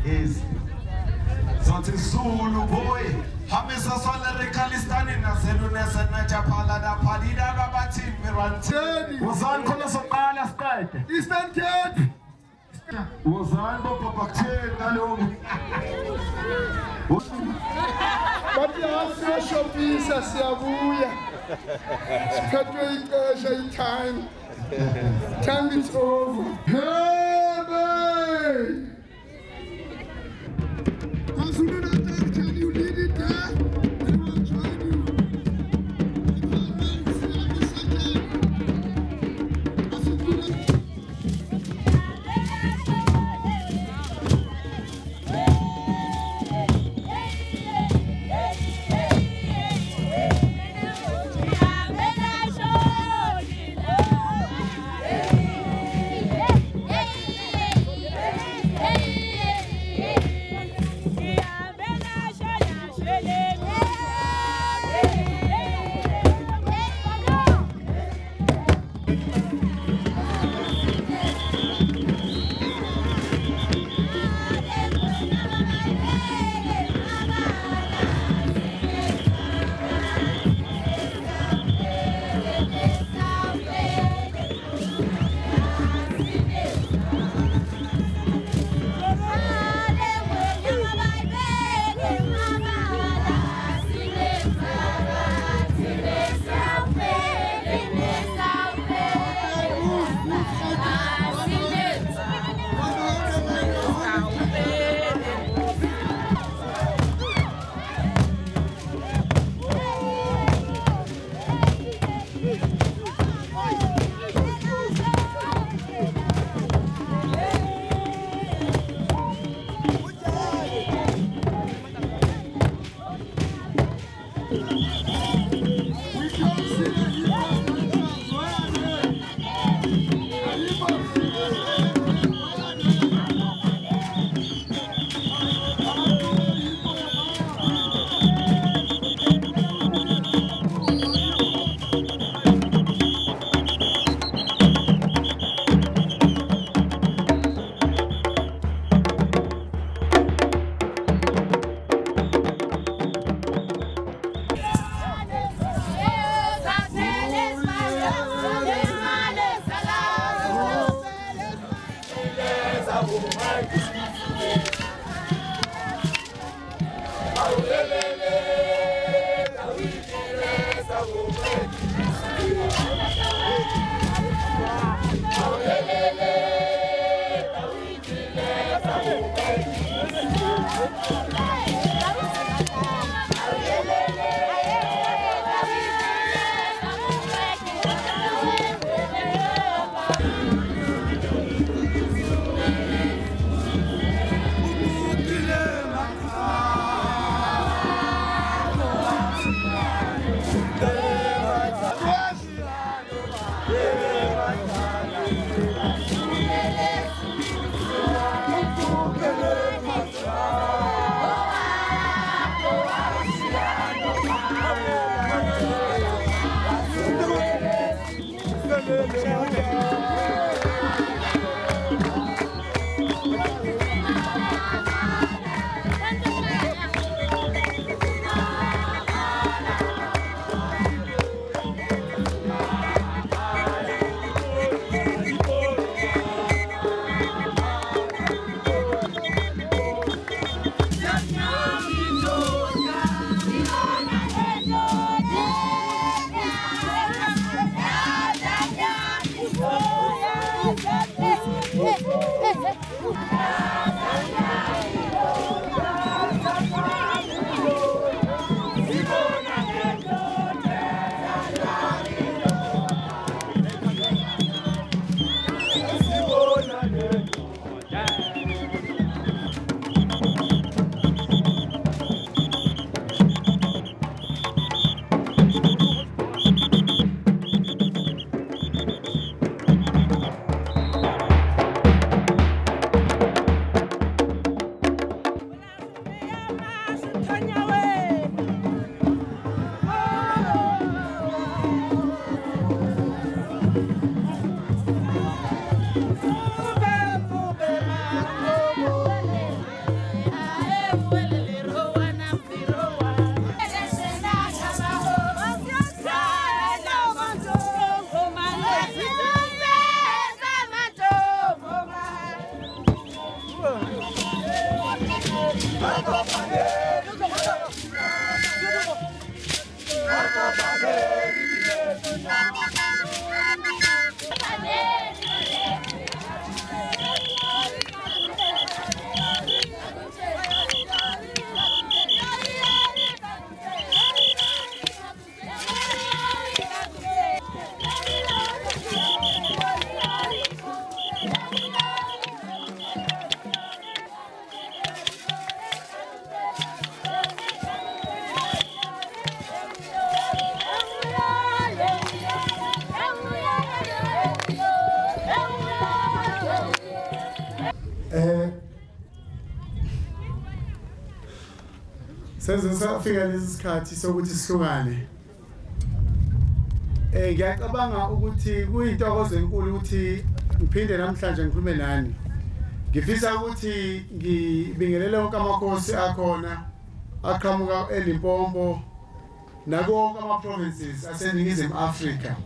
Is something Zulu boy. Hamisa Solari Kalistani Naselunesa Najapala da Padida Babati Miranti. Wazan Konosopala State. Eastern Cape. Wazan Bopakte Galum. But you also show peace as Yavuya. Spending time. Time is over. Hey, can you lead it there? We will join you. sesafika lesi sikhathi sokuthi sihlukane. Ngiyacabanga ukuthi kuyintokozo enkulu ukuthi ngiphinde namhlanje ngikhulume nani. Ngifisa ukuthi ngibingelele wonke amakhosi akhona aqhamuka eLimpopo nakuwo wonke ama-provinces aseNingizimu Afrika.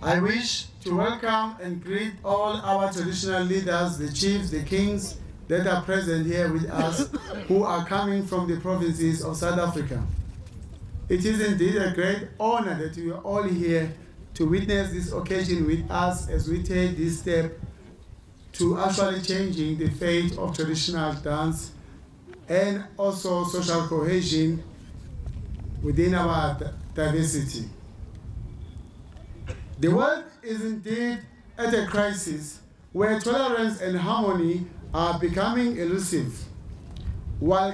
I wish to welcome and greet all our traditional leaders, the chiefs, the kings that are present here with us, who are coming from the provinces of South Africa. It is indeed a great honor that you are all here to witness this occasion with us as we take this step to actually changing the fate of traditional dance and also social cohesion within our diversity. The world is indeed at a crisis where tolerance and harmony are becoming elusive, while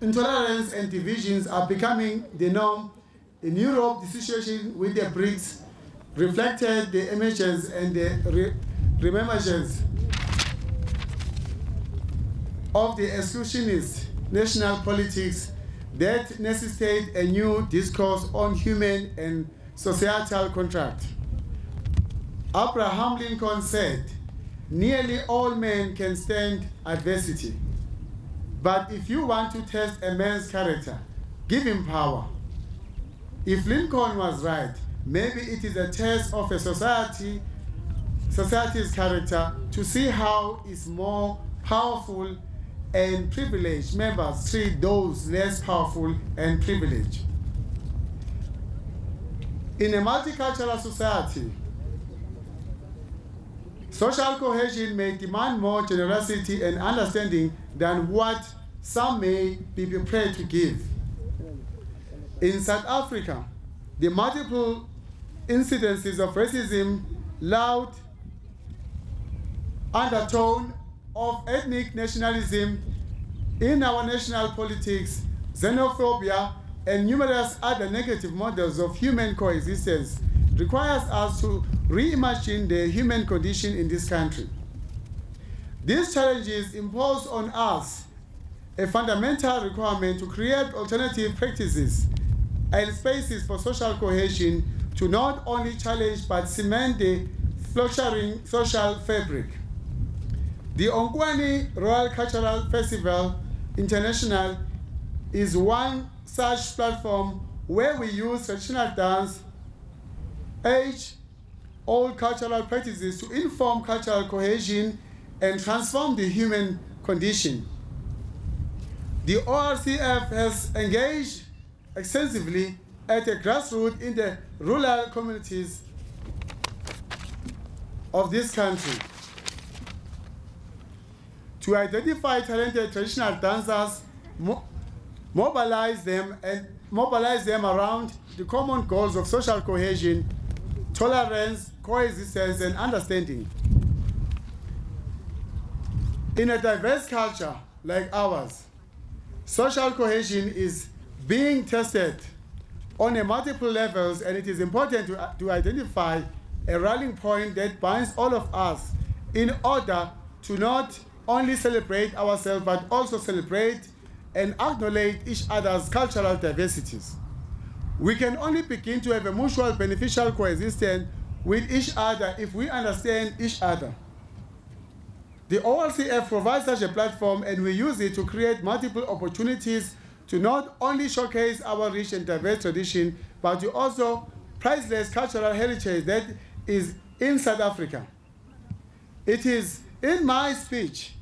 intolerance and divisions are becoming the norm. In Europe, the situation with the BRICS reflected the emergence and the reemergence of the exclusionist national politics that necessitate a new discourse on human and societal contract. Abraham Lincoln said, "Nearly all men can stand adversity. But if you want to test a man's character, give him power." If Lincoln was right, maybe it is a test of a society's character to see how its more powerful and privileged members treat those less powerful and privileged. In a multicultural society, social cohesion may demand more generosity and understanding than what some may be prepared to give. In South Africa, the multiple incidences of racism, loud undertone of ethnic nationalism in our national politics, xenophobia, and numerous other negative models of human coexistence requires us to reimagine the human condition in this country. These challenges impose on us a fundamental requirement to create alternative practices and spaces for social cohesion to not only challenge but cement the flourishing social fabric. The Onkweni Royal Cultural Festival International is one such platform where we use traditional dance, age-old cultural practices to inform cultural cohesion and transform the human condition. The ORCF has engaged extensively at a grassroots in the rural communities of this country to identify talented traditional dancers, mobilize them around the common goals of social cohesion, tolerance, coexistence, and understanding. In a diverse culture like ours, social cohesion is being tested on a multiple levels, and it is important to identify a rallying point that binds all of us in order to not only celebrate ourselves but also celebrate and acknowledge each other's cultural diversities. We can only begin to have a mutual beneficial coexistence with each other if we understand each other. The OLCF provides such a platform, and we use it to create multiple opportunities to not only showcase our rich and diverse tradition, but to also priceless cultural heritage that is in South Africa. It is in my speech,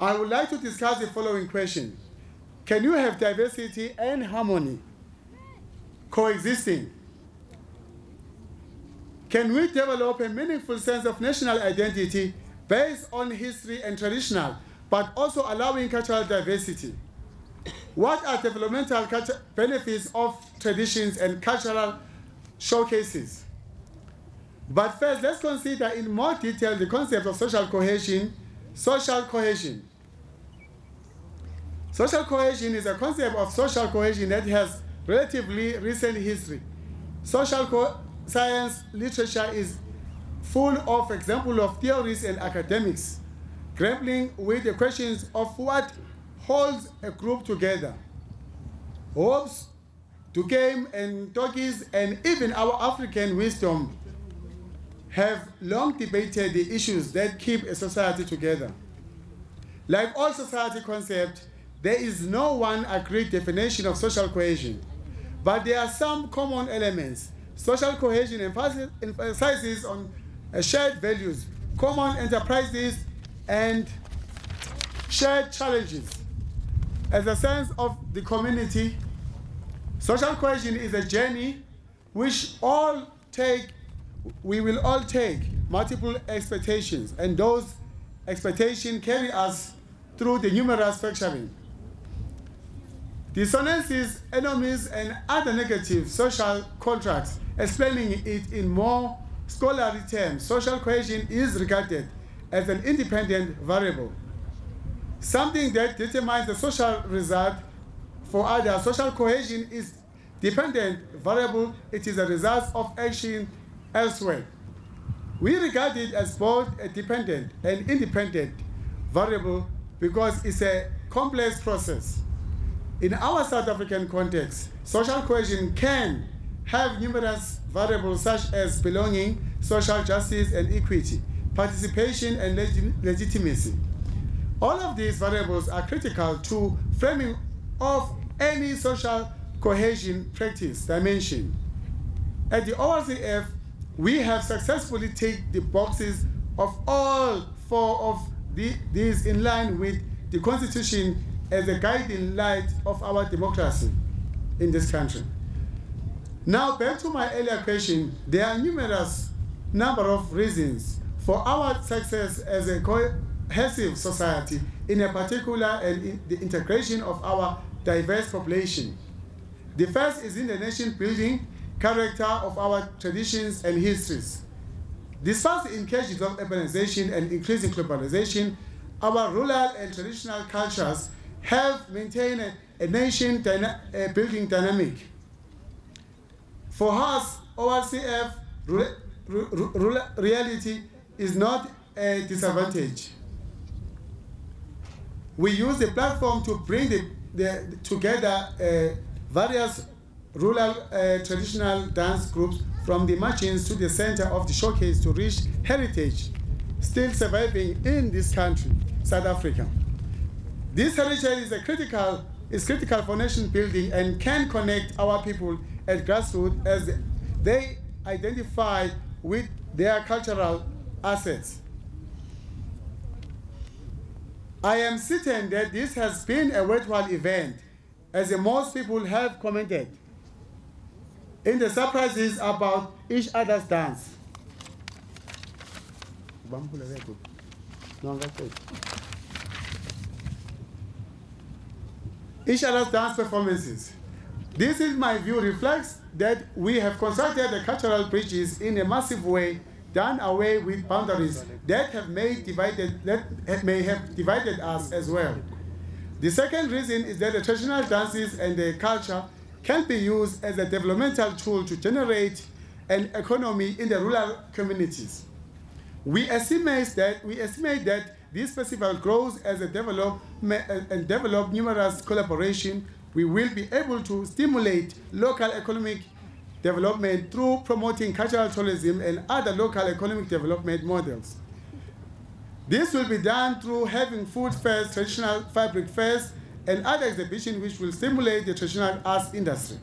I would like to discuss the following question. Can you have diversity and harmony coexisting? Can we develop a meaningful sense of national identity based on history and traditional, but also allowing cultural diversity? What are developmental benefits of traditions and cultural showcases? But first, let's consider in more detail the concept of social cohesion. Social cohesion. Social cohesion is a concept of social cohesion that has relatively recent history. Social science literature is full of examples of theories and academics grappling with the questions of what holds a group together. Hopes, Duquesne and Tokis, and even our African wisdom have long debated the issues that keep a society together. Like all society concepts, there is no one agreed definition of social cohesion, but there are some common elements. Social cohesion emphasizes on shared values, common enterprises, and shared challenges. As a sense of the community, social cohesion is a journey which we will all take multiple expectations, and those expectations carry us through the numerous fracturing. Dissonances, enemies, and other negative social contracts. Explaining it in more scholarly terms, social cohesion is regarded as an independent variable, something that determines the social result. For others, social cohesion is dependent variable. It is a result of action elsewhere. We regard it as both a dependent and independent variable because it's a complex process. In our South African context, social cohesion can have numerous variables such as belonging, social justice and equity, participation and legitimacy. All of these variables are critical to framing of any social cohesion practice dimension. At the ORCF, we have successfully ticked the boxes of all four of these in line with the Constitution as a guiding light of our democracy in this country. Now, back to my earlier question, there are numerous number of reasons for our success as a cohesive society, in a particular and in the integration of our diverse population. The first is in the nation building character of our traditions and histories. Despite the encouragement of urbanization and increasing globalization, our rural and traditional cultures have maintained a nation building dynamic. For us, ORCF reality is not a disadvantage. We use the platform to bring together various rural traditional dance groups from the margins to the center of the showcase to reach heritage still surviving in this country, South Africa. This heritage is critical for nation building and can connect our people at grassroots as they identify with their cultural assets. I am certain that this has been a worthwhile event, as most people have commented in the surprises about each other's dance. Each other's dance performances. This, in my view, reflects that we have constructed the cultural bridges in a massive way, done away with boundaries that may have divided us as well. The second reason is that the traditional dances and the culture can be used as a developmental tool to generate an economy in the rural communities. We estimate that this festival grows as a develop numerous collaboration. We will be able to stimulate local economic development through promoting cultural tourism and other local economic development models. This will be done through having food fairs, traditional fabric fairs, and other exhibitions which will stimulate the traditional arts industry.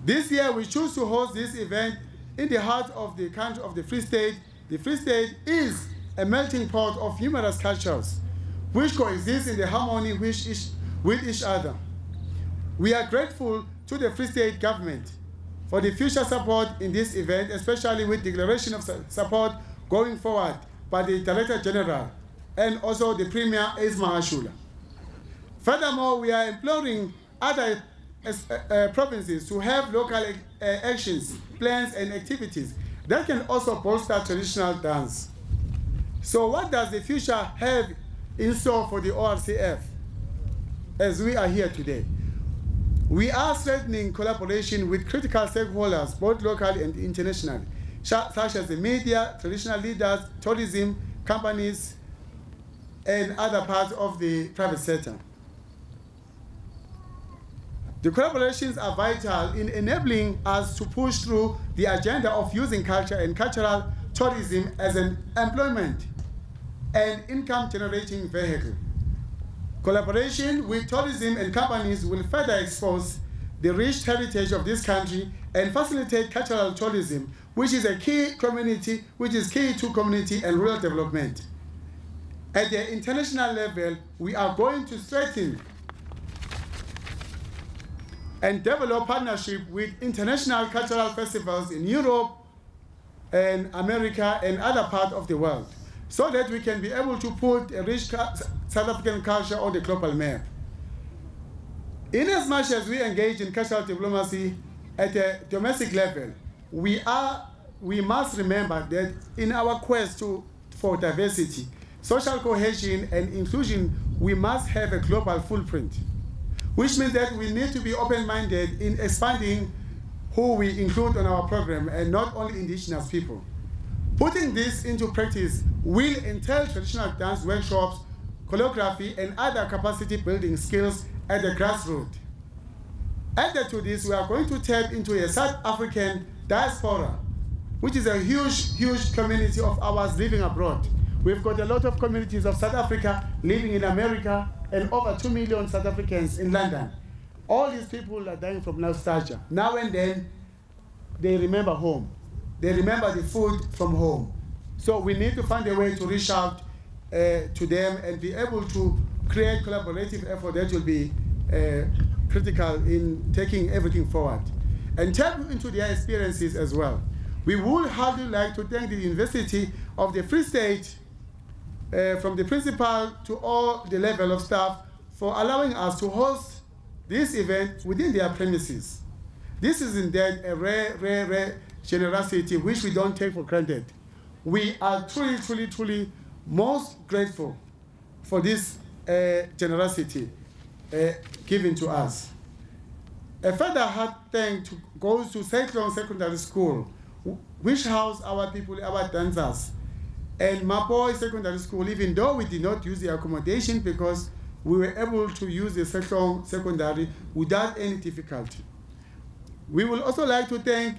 This year we choose to host this event in the heart of the country of the Free State. The Free State is a melting pot of numerous cultures which coexist in the harmony with each other. We are grateful to the Free State government for the future support in this event, especially with declaration of support going forward by the Director General and also the Premier Ace Mahashula. Furthermore, we are imploring other provinces to have local actions, plans, and activities that can also bolster traditional dance. So what does the future have in store for the ORCF as we are here today? We are strengthening collaboration with critical stakeholders, both locally and internationally, such as the media, traditional leaders, tourism, companies, and other parts of the private sector. The collaborations are vital in enabling us to push through the agenda of using culture and cultural tourism as an employment and income-generating vehicle. Collaboration with tourism and companies will further expose the rich heritage of this country and facilitate cultural tourism, which is key to community and rural development. At the international level, we are going to strengthen and develop partnership with international cultural festivals in Europe and America and other parts of the world, so that we can be able to put a rich South African culture on the global map. In as much as we engage in cultural diplomacy at a domestic level, we must remember that in our quest for diversity, social cohesion, and inclusion, we must have a global footprint, which means that we need to be open-minded in expanding who we include on our program, and not only indigenous people. Putting this into practice will entail traditional dance workshops, choreography, and other capacity-building skills at the grassroots. Added to this, we are going to tap into a South African diaspora, which is a huge community of ours living abroad. We've got a lot of communities of South Africa living in America, and over 2 million South Africans in London. All these people are dying from nostalgia. Now and then, they remember home. They remember the food from home. So we need to find a way to reach out to them and be able to create collaborative effort that will be critical in taking everything forward. And tap into their experiences as well. We would hardly like to thank the University of the Free State, from the principal to all the level of staff, for allowing us to host this event within their premises. This is indeed a rare generosity which we don't take for granted. We are truly most grateful for this generosity given to us. A further heart thank goes to Cyclone Secondary School, which housed our people, our dancers, and Mapoy Secondary School, even though we did not use the accommodation because we were able to use the Cyclone Secondary without any difficulty. We would also like to thank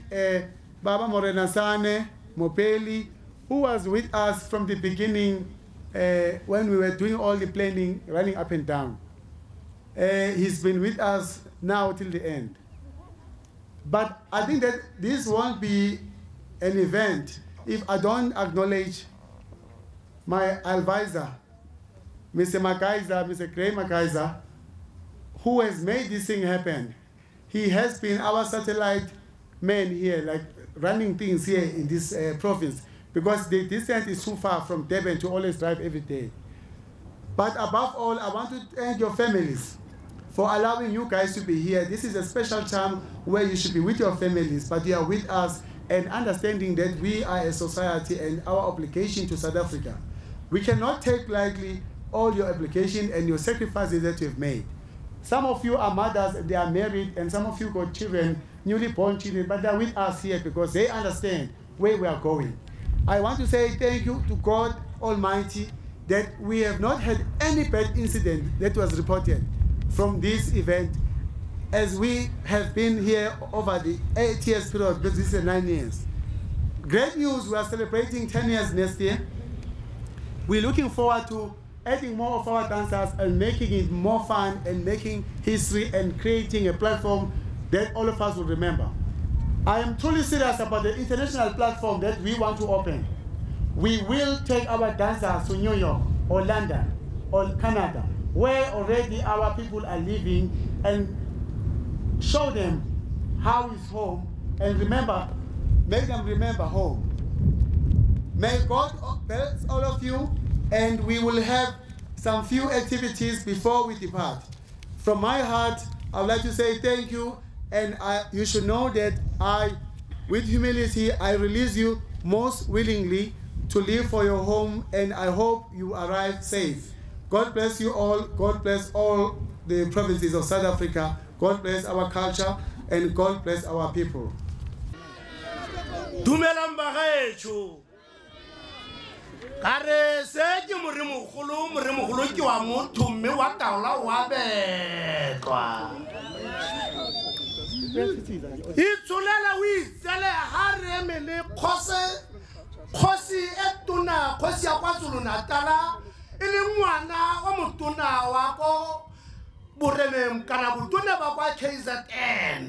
Baba Morenasane Mopeli, who was with us from the beginning when we were doing all the planning, running up and down. He's been with us now till the end. But I think that this won't be an event if I don't acknowledge my advisor, Mr. Makaiza, Mr. Gray Makaiza, who has made this thing happen. He has been our satellite man here, like running things here in this province, because the distance is too far from Durban to always drive every day. But above all, I want to thank your families for allowing you guys to be here. This is a special time where you should be with your families, but you are with us and understanding that we are a society and our obligation to South Africa. We cannot take lightly all your application and your sacrifices that you've made. Some of you are mothers and they are married, and some of you got children, newly born children, but they're with us here because they understand where we are going. I want to say thank you to God Almighty that we have not had any bad incident that was reported from this event, as we have been here over the 8 years period, because this is 9 years. Great news, we are celebrating 10 years next year. We're looking forward to adding more of our dancers and making it more fun and making history and creating a platform that all of us will remember. I am truly serious about the international platform that we want to open. We will take our dancers to New York or London or Canada, where already our people are living, and show them how is home, and remember, make them remember home. May God bless all of you, and we will have some few activities before we depart. From my heart, I would like to say thank you, and you should know that with humility, I release you most willingly to live for your home, and I hope you arrive safe. God bless you all. God bless all the provinces of South Africa. God bless our culture, and God bless our people. Kare se ke moremogolo ke wa motho mme wa taola wa betwa itsolela o itsele ha re emele kgosi etona kgosi ya kwa Zulu-Natala e le ngwana wa motona wa ko boremeng kana botona ba kwa KZN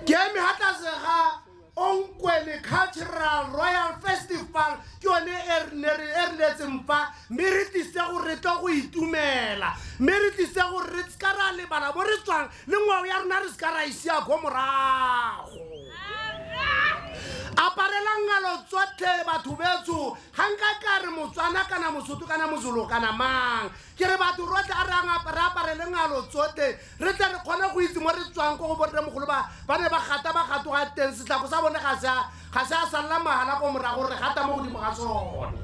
ke eme hatla se ga Onkweni Cultural Royal Festival ke yone ernetse mfa meritise go reta go itumela meritise go re skara le bana bo re tswang le ngwao ya rena re skara isia go morago aparela ngalo tsotlhe batho betso hanka ka re Motswana kana Mosotho kana Mozulu kana mang ke re batho rotle a re aparele ngalo tsotlhe re tle re kgona go itse mo re tswang go boremogolo ba ne ba gatoga teng setlhako sa bone ga se a salla mahala go morago re gata mo godimo ga sone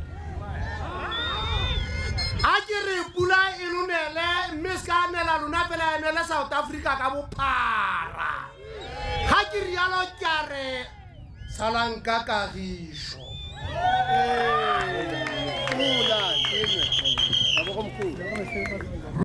a ke re pula e lunele mme se ka nela lona fela enele South Africa ka bophara ha ke rialo ke a re salanka kagišo